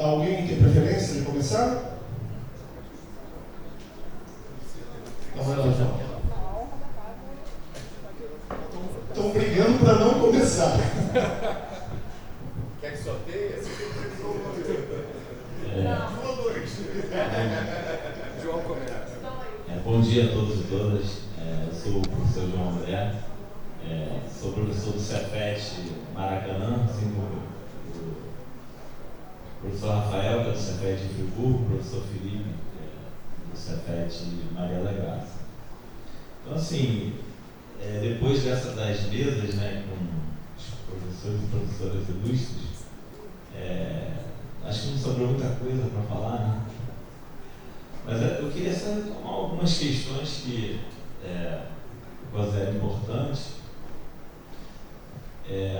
Alguém tem preferência de começar? Então vai lá, João. Estão brigando para não começar. Quer que sorteie? João começa. Bom dia a todos e todas. Eu sou o professor João André. Sou professor do Cefet Maracanã, assim como o professor Rafael, que é do Cefet de Friburgo, o professor Felipe, do Cefet Maria da Graça. Então, assim, depois das mesas, né, com os professores e professoras ilustres, acho que não sobrou muita coisa para falar, né? Mas eu queria só tomar algumas questões que considero importantes.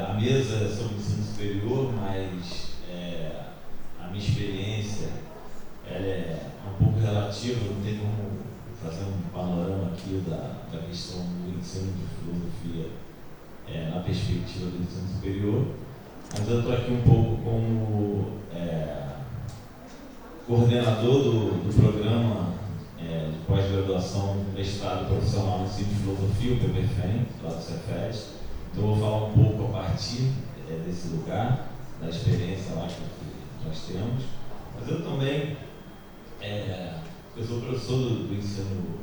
A mesa é sobre o ensino superior, mas a minha experiência ela é um pouco relativa, não tem como fazer um panorama aqui da questão do ensino de filosofia na perspectiva do ensino superior, mas eu estou aqui um pouco como coordenador do programa de pós-graduação do mestrado profissional no ensino de filosofia, o PPFEM, lá do Cefet. Então eu vou falar um pouco a partir desse lugar, da experiência lá que nós temos, mas eu também eu sou professor do ensino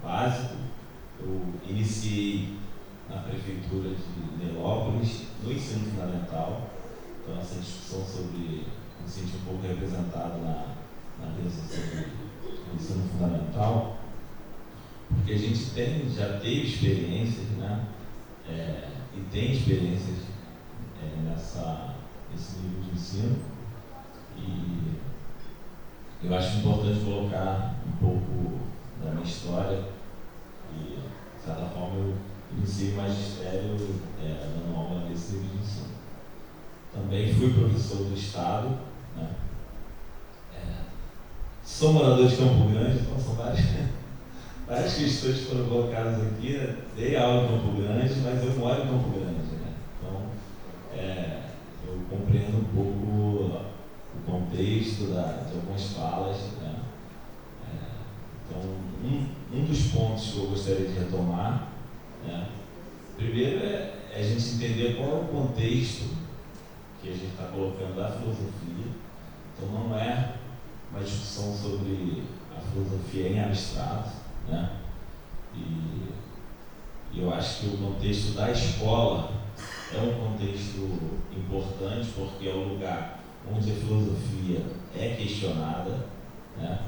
básico. Eu iniciei na prefeitura de Nilópolis, no ensino fundamental. Então essa discussão sobre, me senti um pouco representado na mesa sobre o ensino fundamental, porque a gente já teve experiências, né? E tem experiências nesse nível de ensino, e eu acho importante colocar um pouco da minha história e, de certa forma, eu iniciei o magistério dando aula nesse nível de ensino. Também fui professor do Estado, né? Sou morador de Campo Grande, então são várias questões que foram colocadas aqui, né? Dei aula em Campo Grande, mas eu moro em Campo Grande, né? Então, eu compreendo um pouco o contexto de algumas falas, né? Então, um dos pontos que eu gostaria de retomar, né? Primeiro é a gente entender qual é o contexto que a gente está colocando da filosofia. Então, não é uma discussão sobre a filosofia em abstrato, né? E eu acho que o contexto da escola é um contexto importante, porque é o lugar onde a filosofia é questionada, né?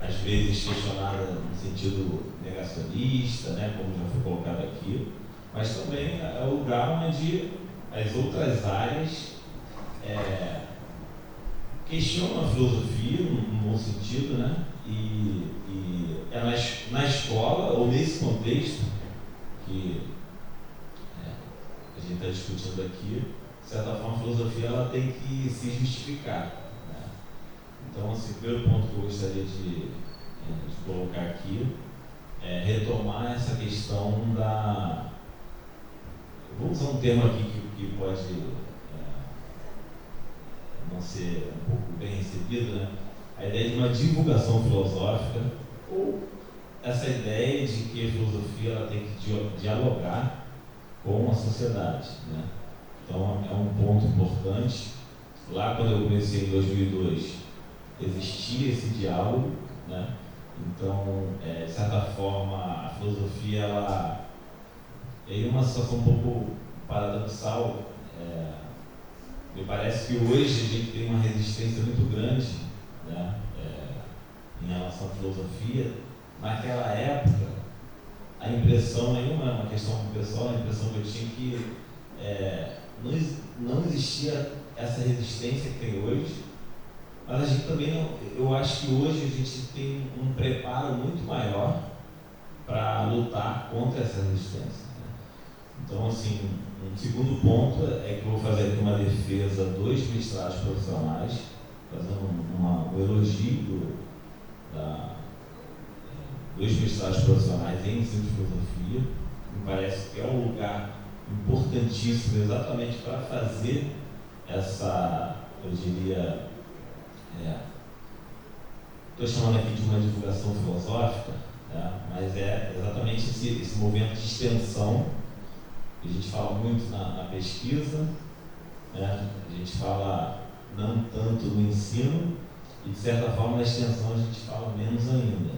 Às vezes questionada no sentido negacionista, né? Como já foi colocado aqui, mas também é o lugar onde as outras áreas questionam a filosofia, num bom sentido, né? E é na escola, ou nesse contexto, que a gente está discutindo aqui, de certa forma, a filosofia ela tem que se justificar, né? Então, assim, o primeiro ponto que eu gostaria de colocar aqui é retomar essa questão da... Vou usar um termo aqui que pode não ser um pouco bem recebido, né? A ideia de uma divulgação filosófica, ou essa ideia de que a filosofia ela tem que dialogar com a sociedade, né? Então é um ponto importante. Lá quando eu comecei em 2002, existia esse diálogo, né? Então, de certa forma, a filosofia ela é uma situação um pouco paradoxal. Me parece que hoje a gente tem uma resistência muito grande, né, em relação à filosofia. Naquela época, a impressão, nenhuma é uma questão pessoal, a impressão que eu tinha que não existia essa resistência que tem hoje, mas a gente também não, eu acho que hoje a gente tem um preparo muito maior para lutar contra essa resistência, né? Então, assim, um segundo ponto é que eu vou fazer aqui uma defesa dos mestrados profissionais, fazendo um elogio dos mestrados profissionais em ensino de filosofia. Me parece que é um lugar importantíssimo exatamente para fazer essa, eu diria, estou chamando aqui de uma divulgação filosófica, mas é exatamente esse movimento de extensão, que a gente fala muito na pesquisa, a gente fala não tanto no ensino, e de certa forma na extensão a gente fala menos ainda,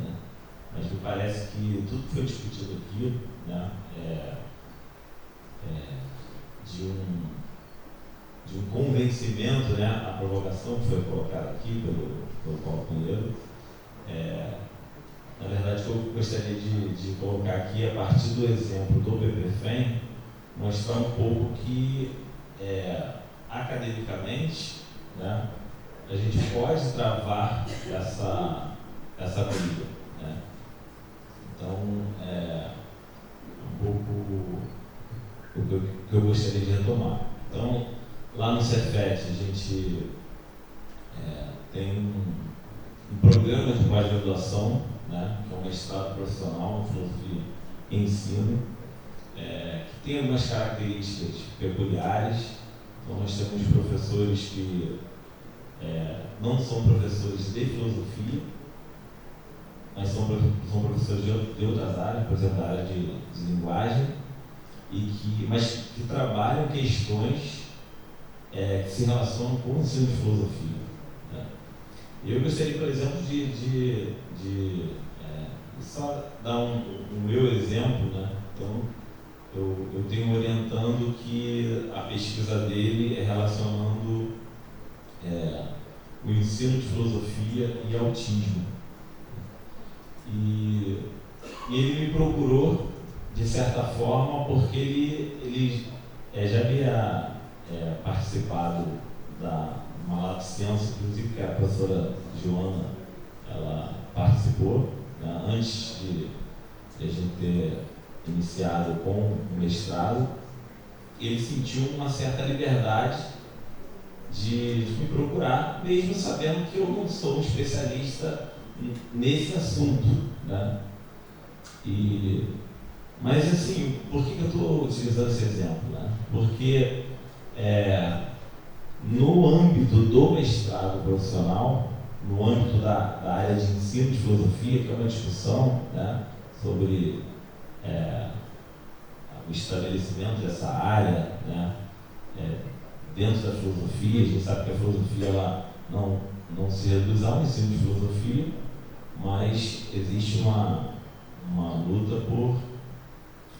mas me parece que tudo que foi discutido aqui, de um convencimento, a provocação que foi colocada aqui pelo Paulo Pinheiro, na verdade, eu gostaria de colocar aqui, a partir do exemplo do PPFEM, mostrar um pouco que, academicamente, a gente pode travar essa briga. Então, um pouco o que eu gostaria de retomar. Então, lá no Cefet, a gente tem um programa de pós-graduação, que é um mestrado profissional em filosofia e ensino, que tem algumas características peculiares. Então, nós temos professores que não são professores de filosofia, mas são professores de outras áreas, por exemplo, da área de linguagem, mas que trabalham questões que se relacionam com o ensino de filosofia. Eu gostaria, por exemplo, de só dar o meu exemplo. Então, eu tenho orientando que a pesquisa dele é relacionando o ensino de filosofia e autismo. E ele me procurou, de certa forma, porque ele já havia participado da uma lato sensu, inclusive, que a professora Joana ela participou, antes de a gente ter iniciado com o mestrado. Ele sentiu uma certa liberdade de me procurar, mesmo sabendo que eu não sou um especialista nesse assunto. Mas, assim, por que eu estou utilizando esse exemplo? Porque no âmbito do mestrado profissional, no âmbito da área de ensino de filosofia, que é uma discussão sobre o estabelecimento dessa área dentro da filosofia. A gente sabe que a filosofia ela não se reduz ao ensino de filosofia, mas existe uma luta por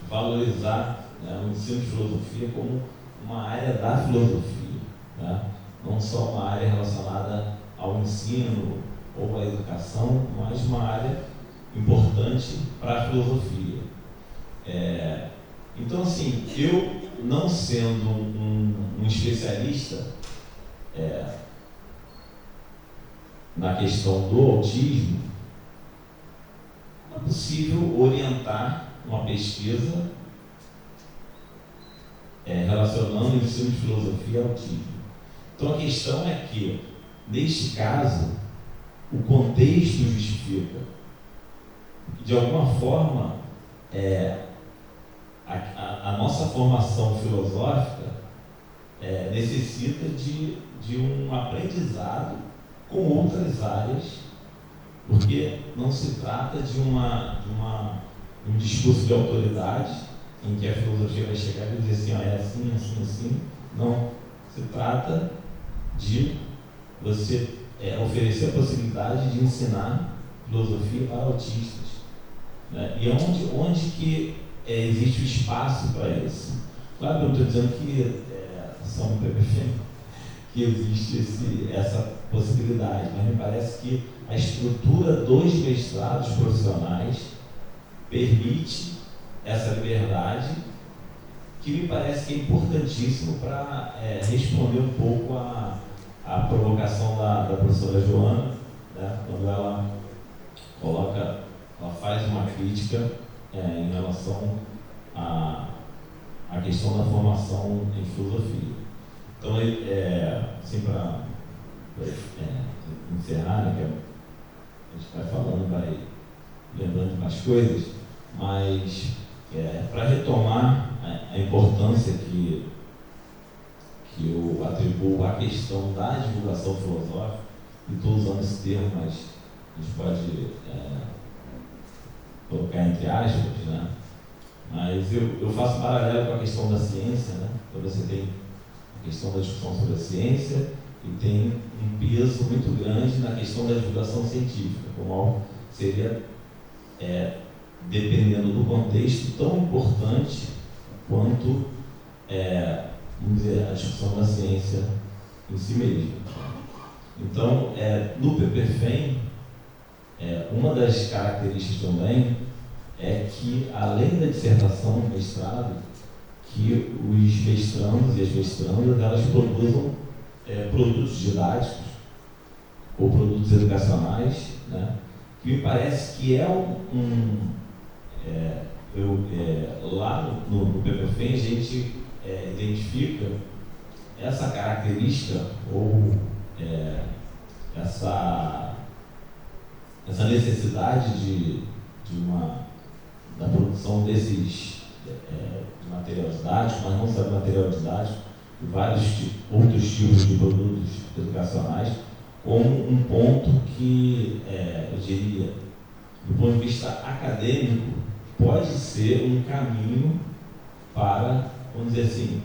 valorizar o ensino de filosofia como uma área da filosofia. Não só uma área relacionada ao ensino ou à educação, mas uma área importante para a filosofia. Então, assim, eu não sendo um especialista na questão do autismo, é possível orientar uma pesquisa relacionando o ensino de filosofia ao autismo. Então a questão é que, neste caso, o contexto justifica. De alguma forma, a nossa formação filosófica necessita de um aprendizado com outras áreas, porque não se trata de um discurso de autoridade em que a filosofia vai chegar e dizer assim, é assim, assim, assim. Não, se trata de você oferecer a possibilidade de ensinar filosofia para autistas. E onde que existe o espaço para isso? Claro que eu estou dizendo que são um PPF, que existe essa possibilidade, mas me parece que a estrutura dos mestrados profissionais permite essa liberdade, que me parece que é importantíssimo para responder um pouco à provocação da professora Joana, quando ela faz uma crítica em relação à questão da formação em filosofia. Então, assim, para encerrar, que a gente vai falando, vai lembrando mais coisas, mas para retomar a importância que que eu atribuo à questão da divulgação filosófica, e estou usando esse termo, mas a gente pode colocar entre aspas, né? Mas eu faço paralelo com a questão da ciência, né? Então você tem a questão da discussão sobre a ciência e tem um peso muito grande na questão da divulgação científica, como algo que seria, dependendo do contexto, tão importante quanto, vamos dizer, a discussão da ciência em si mesma. Então, no PPFEM, uma das características também é que, além da dissertação, do mestrado, que os mestrandos e as mestrandas, elas produzam produtos didáticos ou produtos educacionais, né, que me parece que lá no PPFEM a gente identifica essa característica ou essa necessidade da produção desses de material didático, mas não só de material didático, e vários outros tipos de produtos educacionais, como um ponto que, eu diria, do ponto de vista acadêmico, pode ser um caminho para, vamos dizer assim,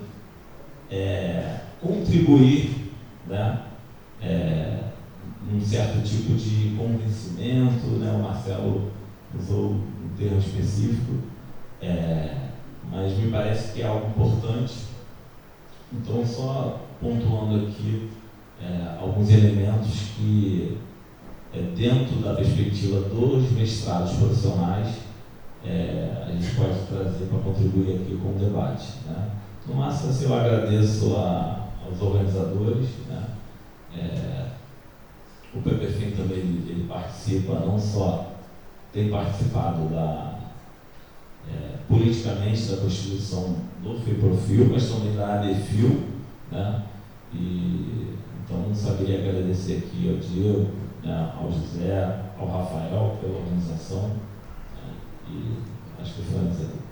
contribuir, né, num certo tipo de convencimento, né? O Marcelo usou um termo específico, mas me parece que é algo importante. Então, só pontuando aqui alguns elementos que, dentro da perspectiva dos mestrados profissionais, a gente pode trazer para contribuir aqui com o debate, né? No máximo, assim, eu agradeço aos organizadores, né? O PPFEM também ele participa, não só tem participado politicamente da constituição do FIPROFIL, mas também da ADFIL, né? E então só queria agradecer aqui ao Diego, né, ao José, ao Rafael pela organização, né? E acho que foi antes aí.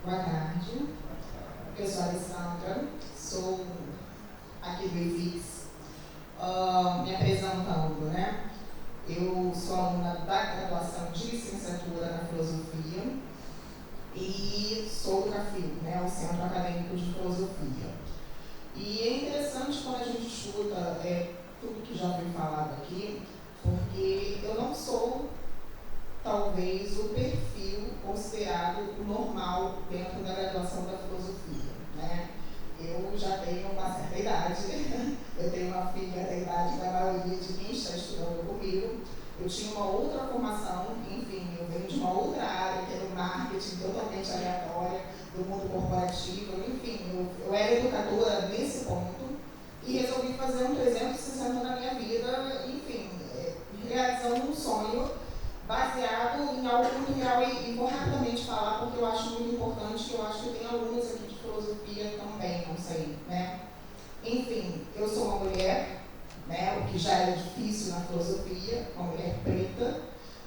Boa tarde, eu sou a Alessandra, sou aqui do IFIX. Me apresentando, né? Eu sou aluna da graduação de licenciatura na filosofia e sou do CAFIL, né? O Centro Acadêmico de Filosofia. E é interessante quando a gente escuta tudo que já foi falado aqui, porque eu não sou talvez o perfil considerado normal dentro da graduação da filosofia, né? Eu já tenho uma certa idade, eu tenho uma filha da idade da maioria de quem está estudando comigo, eu tinha uma outra formação, enfim, eu venho de uma outra área, que é do marketing, totalmente aleatória, do mundo corporativo, enfim, eu era educadora nesse ponto e resolvi fazer um 360 na minha vida, enfim, realizando um sonho baseado em algo muito real e vou rapidamente falar porque eu acho muito importante, eu acho que tem alunos aqui de filosofia também, não sei, né? Enfim, eu sou uma mulher, né, o que já era difícil na filosofia, uma mulher preta,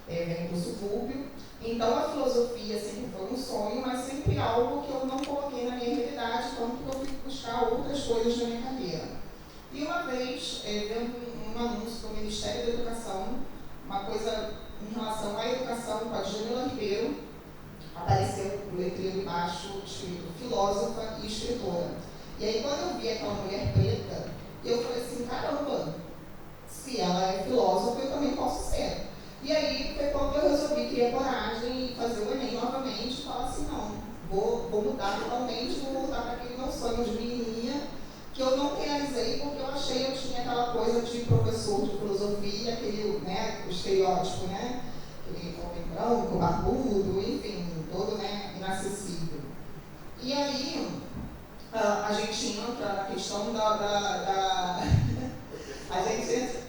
venho do subúrbio, então a filosofia sempre foi um sonho, mas sempre algo que eu não coloquei na minha realidade, tanto que eu fui buscar outras coisas na minha carreira. E uma vez, vendo um anúncio do Ministério da Educação, uma coisa em relação à educação com a Jamila Ribeiro, apareceu o letreiro embaixo escrito filósofa e escritora. E aí quando eu vi aquela mulher preta, eu falei assim, caramba, se ela é filósofa, eu também posso ser. E aí foi quando eu resolvi criar coragem e fazer o Enem novamente e falar assim, não, vou mudar totalmente, vou voltar para aquele meu sonho de menininha, que eu não realizei porque eu achei que eu tinha aquela coisa de professor de filosofia, aquele, né, o estereótipo, né, aquele homem branco, barbudo, enfim, todo, né, inacessível. E aí, a gente entra na questão a gente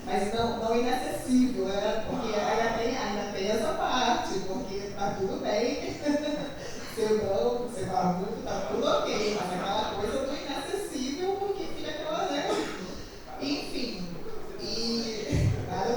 mas não inacessível, né, porque ainda tem essa parte, porque tá tudo bem. Ser branco, ser barbudo, tá tudo ok, mas aquela coisa do inacessível, porque fica aquela, né? Enfim, e nada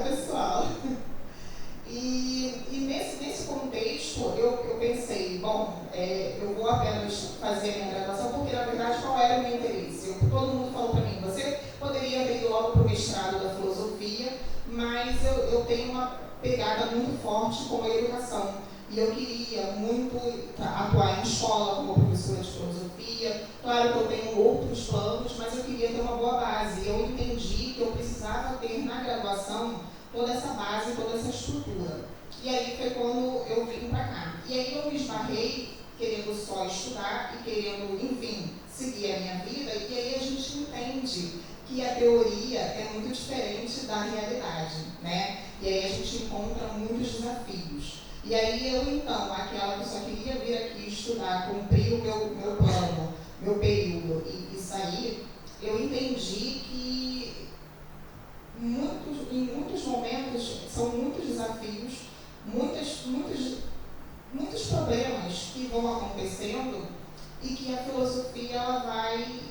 exemplo, todo mundo falou para mim, você poderia ter ido logo para o mestrado da filosofia, mas eu tenho uma pegada muito forte com a educação. E eu queria muito atuar em escola como professora de filosofia. Claro que eu tenho outros planos, mas eu queria ter uma boa base. E eu entendi que eu precisava ter na graduação toda essa base, toda essa estrutura. E aí foi quando eu vim para cá. E aí eu me esbarrei querendo só estudar e querendo, enfim, seguir a minha vida. E aí a gente entende que a teoria é muito diferente da realidade, né? E aí a gente encontra muitos desafios. E aí eu, então, aquela que só queria vir aqui estudar, cumprir o meu plano, meu período e sair, eu entendi que em muitos momentos são muitos desafios, muitos problemas que vão acontecendo e que a filosofia ela vai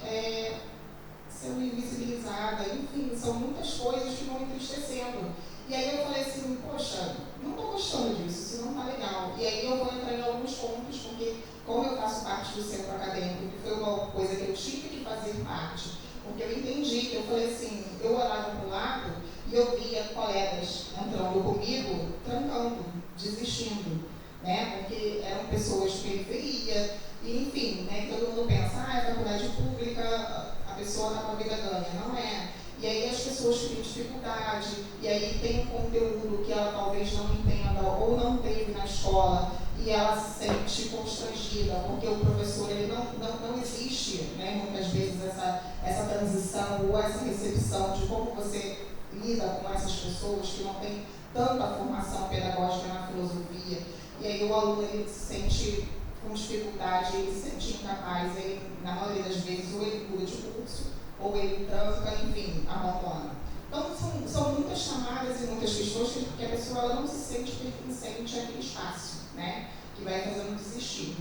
sendo invisibilizada, enfim, são muitas coisas que vão entristecendo. E aí eu falei assim, poxa, não estou gostando disso, isso não está legal. E aí eu vou entrar em alguns pontos, porque como eu faço parte do centro acadêmico, que foi uma coisa que eu tive que fazer parte, porque eu entendi, que eu falei assim, eu olhava para o lado e eu via colegas entrando comigo, trancando, desistindo, né? Porque eram pessoas de periferia, e enfim, né? Todo mundo pensa, é faculdade pública, a pessoa na vida ganha, não é. E aí as pessoas que têm dificuldade, e aí tem um conteúdo que ela talvez não entenda ou não teve na escola, e ela se sente constrangida, porque o professor ele não existe, né, muitas vezes essa transição ou essa recepção de como você lida com essas pessoas que não têm tanta formação pedagógica na filosofia. E aí o aluno ele se sente com dificuldade, ele se sente incapaz, ele, na maioria das vezes, ou ele muda de curso, ou ele tranca, enfim, abandona. Então, são muitas chamadas e muitas questões que a pessoa ela não se sente pertencente àquele espaço, né, que vai fazendo desistir.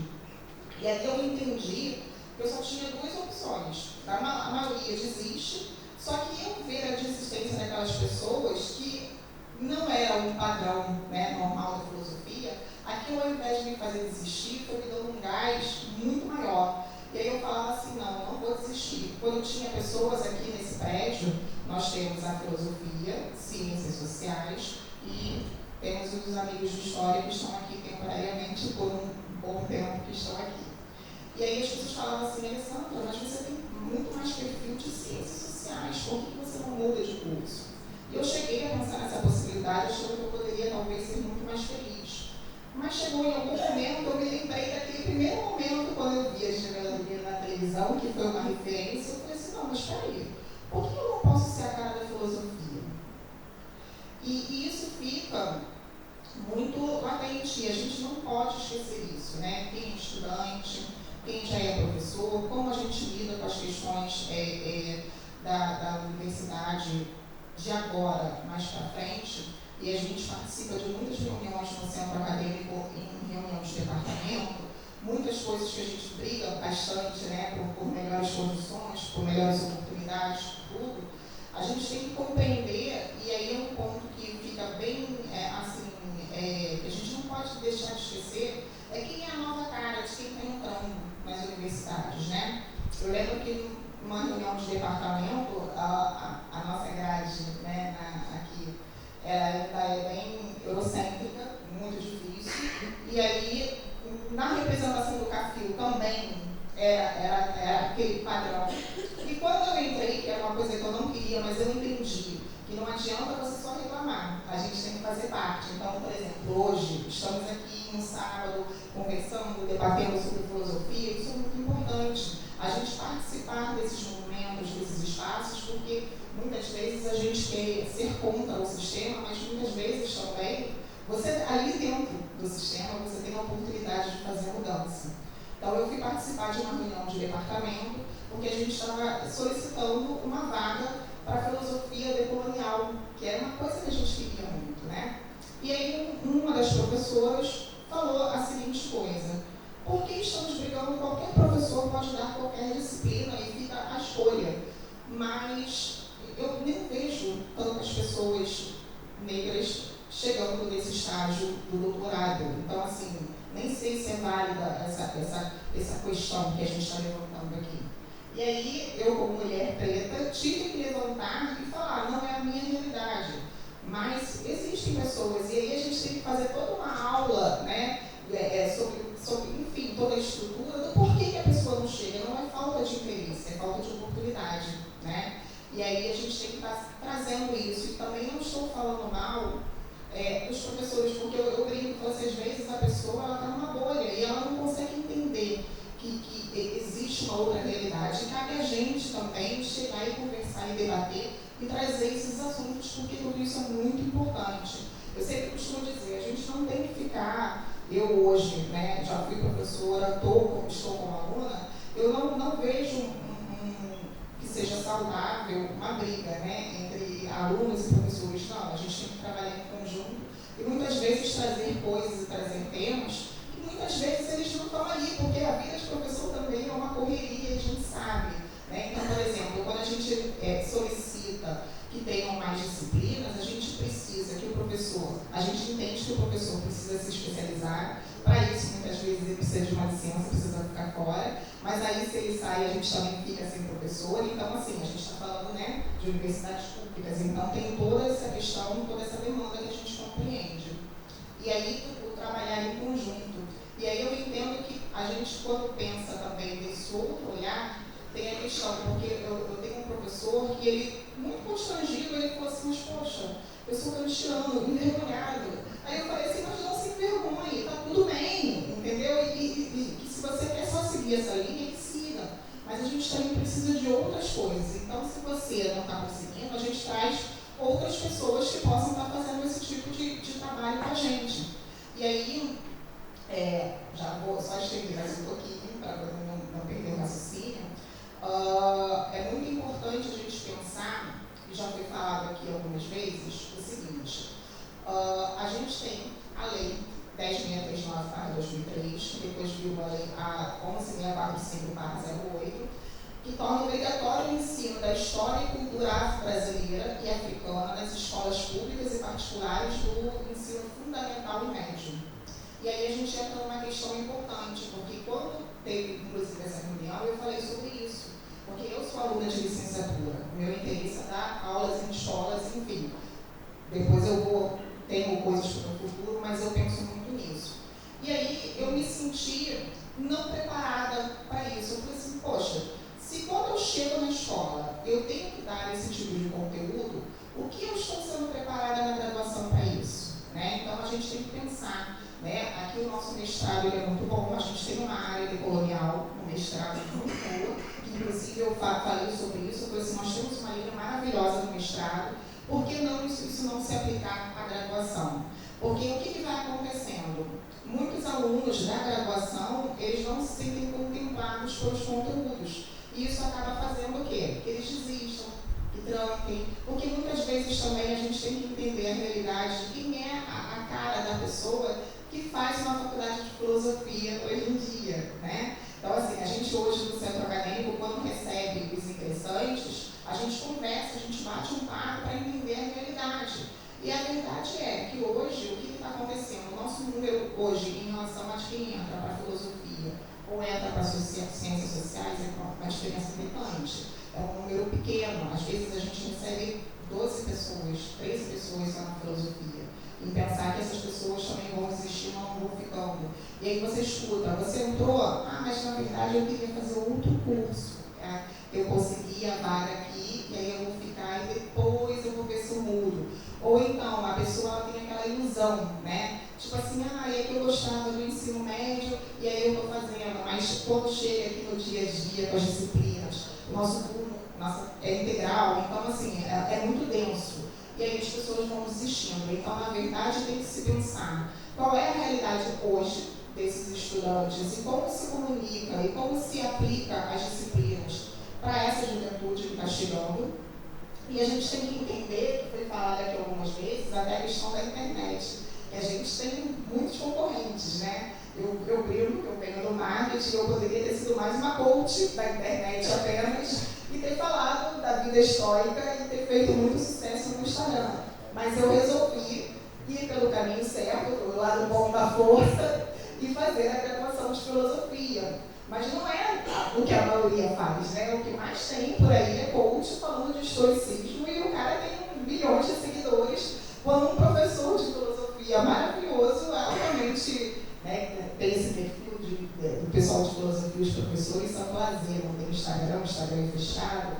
E aí eu entendi que eu só tinha duas opções. A maioria desiste, só que eu ver a desistência daquelas pessoas que não era um padrão, né, normal da filosofia, aquilo ao invés de me fazer desistir, foi me dando um gás muito maior. E aí eu falava assim, não vou desistir. Quando tinha pessoas aqui nesse prédio, nós temos a filosofia, ciências sociais e temos os amigos de história que estão aqui temporariamente por um bom tempo que estão aqui. E aí as pessoas falavam assim, Alessandra, mas você tem muito mais perfil de ciências sociais, por que você não muda de curso? E eu cheguei a pensar nessa possibilidade, achando que eu poderia talvez ser muito mais feliz. Mas chegou em algum momento, eu me lembrei daquele primeiro momento quando eu vi a Genealogia na televisão, que foi uma referência, eu falei assim, não, mas peraí, por que eu não posso ser a cara da filosofia? E isso fica muito latente, e a gente não pode esquecer isso, né? Quem é estudante, quem já é professor, como a gente lida com as questões da universidade de agora, mais para frente, e a gente participa de muitas reuniões no centro acadêmico, em reunião de departamento, muitas coisas que a gente briga bastante, né, por melhores condições, por melhores oportunidades, tudo, a gente tem que compreender, e aí é um ponto que fica bem, que a gente não pode deixar de esquecer, é quem é a nova cara de quem está entrando nas universidades, né? Eu lembro que numa reunião de departamento, a nossa grade, né, aqui, ela é bem eurocêntrica, muito difícil, e aí, na representação do CAFIL também era aquele padrão. E quando eu entrei, que era uma coisa que eu não queria, mas eu entendi que não adianta você só reclamar, a gente tem que fazer parte. Então, por exemplo, hoje, estamos aqui no sábado, conversando, debatendo sobre filosofia, isso é muito importante. A gente participar desses movimentos, desses espaços, porque muitas vezes a gente quer ser contra o sistema, mas muitas vezes também, você ali dentro do sistema, você tem a oportunidade de fazer mudança. Então eu fui participar de uma reunião de departamento, porque a gente estava solicitando uma vaga para a filosofia decolonial, que era uma coisa que a gente queria muito, né? E aí uma das professoras falou a seguinte coisa: por que estamos brigando? Qualquer professor pode dar qualquer disciplina e fica a escolha. Mas eu nem vejo tantas pessoas negras chegando nesse estágio do doutorado. Então, assim, nem sei se é válida essa questão que a gente está levantando aqui. E aí, eu como mulher preta, tive que levantar e falar, não é a minha realidade. Mas existem pessoas, e aí a gente tem que fazer toda uma aula, né, sobre, enfim, toda a estrutura do porquê que a pessoa não chega. Não é falta de interesse, é falta de oportunidade, né? E aí a gente tem que estar trazendo isso. E também não estou falando mal dos professores, porque eu brinco que às vezes a pessoa está numa bolha e ela não consegue entender que existe uma outra realidade. E cabe a gente também chegar e conversar e debater e trazer esses assuntos, porque tudo isso é muito importante. Eu sempre costumo dizer, a gente não tem que ficar, eu hoje, né, já fui professora, estou como aluna, eu não vejo que seja saudável uma briga, né, entre alunos e professores. Não, a gente tem que trabalhar em conjunto e muitas vezes trazer coisas e trazer temas que muitas vezes eles não estão ali, porque a vida de professor também é uma correria, a gente sabe, né? Então, por exemplo, quando a gente solicita que tenham mais disciplinas, a gente precisa que o professor, a gente entende que o professor precisa se especializar. Para isso, muitas vezes ele precisa de uma licença, precisa ficar fora, mas aí se ele sai, a gente também fica sem professor. Então, assim, a gente está falando, né, de universidades públicas, então tem toda essa questão, toda essa demanda que a gente compreende. E aí, o trabalhar em conjunto. E aí eu entendo que a gente, quando pensa também desse outro olhar, tem a questão, porque eu tenho um professor que ele, muito constrangido, ele falou assim, mas poxa, eu sou cristiano, envergonhado. Aí eu falei assim, mas não se envergonhe, tá tudo bem, entendeu? E que se você quer só seguir essa linha, que siga. Mas a gente também precisa de outras coisas. Então, se você não está conseguindo, a gente traz outras pessoas que possam estar fazendo esse tipo de trabalho com a gente. E aí, já vou só estender mais um pouquinho, para não perder o raciocínio. É muito importante a gente pensar, e já foi falado aqui algumas vezes, o seguinte: a gente tem a lei 10.639/2003, depois viu a lei 11.645/08, que torna obrigatório o ensino da história e cultura afro-brasileira e africana nas escolas públicas e particulares do ensino fundamental e médio. E aí a gente entra numa questão importante, porque quando teve, inclusive, essa reunião, eu falei sobre isso. Porque eu sou aluna de licenciatura, meu interesse é dar aulas em escolas, enfim. Depois tenho coisas para o futuro, mas eu penso muito nisso. E aí eu me senti não preparada para isso. Eu falei assim, poxa, se quando eu chego na escola eu tenho que dar esse tipo de conteúdo, o que eu estou sendo preparada na graduação para isso? Né? Então a gente tem que pensar. Né? Aqui o nosso mestrado ele é muito bom, a gente tem uma área de colonial, um mestrado muito boa, que inclusive eu falei sobre isso, eu falei assim, nós temos uma linha maravilhosa no mestrado, por que não isso não se aplicar à graduação? Porque o que vai acontecendo? Muitos alunos da graduação, eles não se sentem contemplados pelos conteúdos, e isso acaba fazendo o quê? Que eles desistam, que tranquem, porque muitas vezes também a gente tem que entender a realidade de quem é a cara da pessoa que faz uma faculdade de filosofia hoje em dia, né? Então, assim, a gente hoje no centro acadêmico, quando recebe os ingressantes, a gente conversa, a gente bate um papo para entender a realidade. E a verdade é que hoje, o que está acontecendo? O nosso número hoje, em relação a quem entra para a filosofia ou entra para ciências sociais, é uma diferença gritante. É um número pequeno. Às vezes a gente recebe 12 pessoas, 13 pessoas só na filosofia. E pensar que essas pessoas também vão existir, não vão ficando. E aí você escuta, você entrou, mas na verdade eu queria fazer outro curso. Eu consegui a vaga aqui, e aí eu vou ficar e depois eu vou ver se eu mudo. Ou então, a pessoa tem aquela ilusão, né? Tipo assim, é que eu gostava do ensino médio, e aí eu estou fazendo. Mas quando chega aqui no dia a dia, com as disciplinas, o nosso turno é integral, então assim, é muito denso. E aí as pessoas vão desistindo. Então, na verdade, tem que se pensar qual é a realidade hoje desses estudantes e como se comunica e como se aplica as disciplinas para essa juventude que está chegando. E a gente tem que entender, que foi falado aqui algumas vezes, até a questão da internet. Que a gente tem muitos concorrentes, né? Eu brinco que eu venho do marketing, eu poderia ter sido mais uma coach da internet apenas e ter falado da vida histórica e ter feito muito sucesso no Instagram. Mas eu resolvi ir pelo caminho certo, do lado bom da força, e fazer a graduação de filosofia. Mas não é o que a maioria faz, né? O que mais tem por aí é coach falando de estoicismo e o cara tem milhões de seguidores, quando um professor de filosofia maravilhoso, altamente, né, tem esse perfil do pessoal de filosofia, os professores são lazer, não tem Instagram é fechado,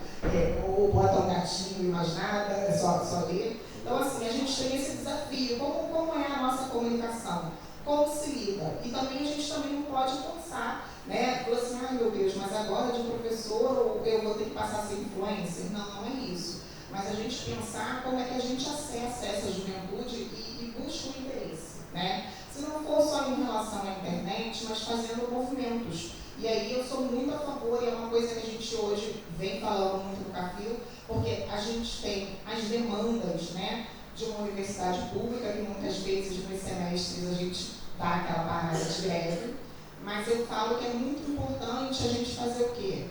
ou bota um gatinho e mais nada, é só ler. Então, assim, a gente tem esse desafio. Como é a nossa comunicação? Como se lida? E também a gente também não pode pensar, né? Falar assim, ai meu Deus, mas agora de professor eu vou ter que passar a ser influencer? Não é isso. Mas a gente pensar como é que a gente acessa essa juventude e busca o interesse, né? Se não for só em relação à internet, mas fazendo movimentos. E aí eu sou muito a favor, e é uma coisa que a gente hoje vem falando muito no Cafil, porque a gente tem as demandas, né, de uma universidade pública, que muitas vezes nos semestres a gente dá aquela parada de greve, mas eu falo que é muito importante a gente fazer o quê?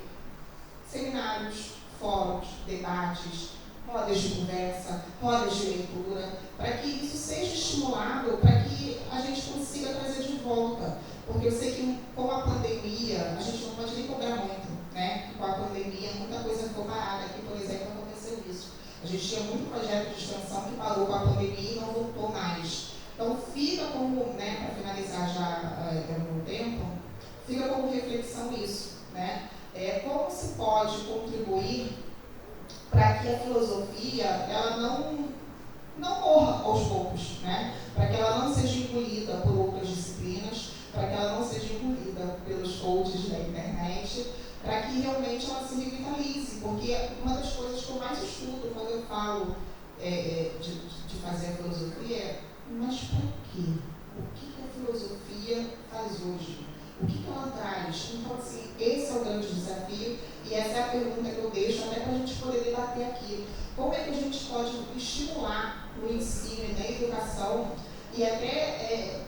Seminários, fóruns, debates, rodas de conversa, rodas de leitura, para que isso seja estimulado, para que a gente consiga trazer de volta. Porque eu sei que com a pandemia, a gente não pode nem cobrar muito, né? Com a pandemia, muita coisa ficou parada. Aqui, por exemplo, aconteceu isso. A gente tinha muito projeto de extensão que parou com a pandemia e não voltou mais. Então, fica como, né, para finalizar já no tempo, fica como reflexão isso, né? Como se pode contribuir para que a filosofia ela não morra aos poucos, né? Para que ela não seja engolida por outras disciplinas, para que ela não seja engolida pelos coaches da internet, para que realmente ela se revitalize, porque uma das coisas que eu mais estudo quando eu falo de fazer a filosofia é, mas para quê? O que a filosofia faz hoje? O que ela traz? Então, assim, esse é o grande desafio e essa é a pergunta que eu deixo até para a gente poder debater aqui. Como é que a gente pode estimular no ensino e na educação e até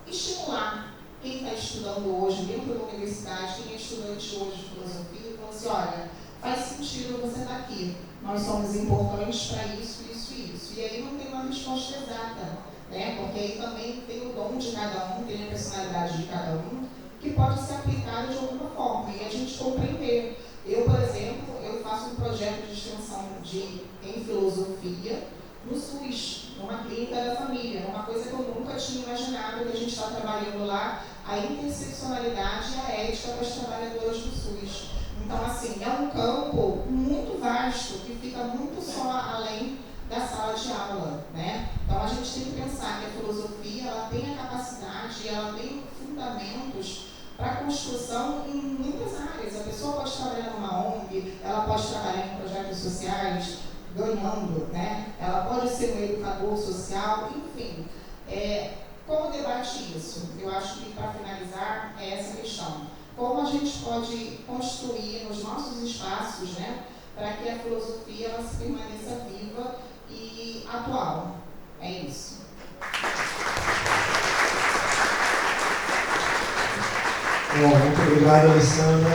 estimular quem está estudando hoje dentro da universidade, quem é estudante hoje de filosofia, falando assim, olha, faz sentido você estar aqui, nós somos importantes para isso, isso e isso. E aí não tem uma resposta exata, né? Porque aí também tem o dom de cada um, tem a personalidade de cada um, que pode ser aplicado de alguma forma e a gente compreender. Eu, por exemplo, eu faço um projeto de extensão em filosofia no SUS, numa clínica da família, uma coisa que eu nunca tinha imaginado, que a gente está trabalhando lá, a interseccionalidade e a ética para as trabalhadoras do SUS. Então, assim, é um campo muito vasto, que fica muito só além da sala de aula, né? Então, a gente tem que pensar que a filosofia, ela tem a capacidade, ela tem fundamentos para a construção em muitas áreas. A pessoa pode trabalhar numa ONG, ela pode trabalhar em projetos sociais, ganhando, né? Ela pode ser um educador social, enfim. Como debate isso? Eu acho que, para finalizar, é essa questão. Como a gente pode construir nos nossos espaços, né, para que a filosofia ela se permaneça viva e atual? É isso. Bom, muito obrigado, Alessandra.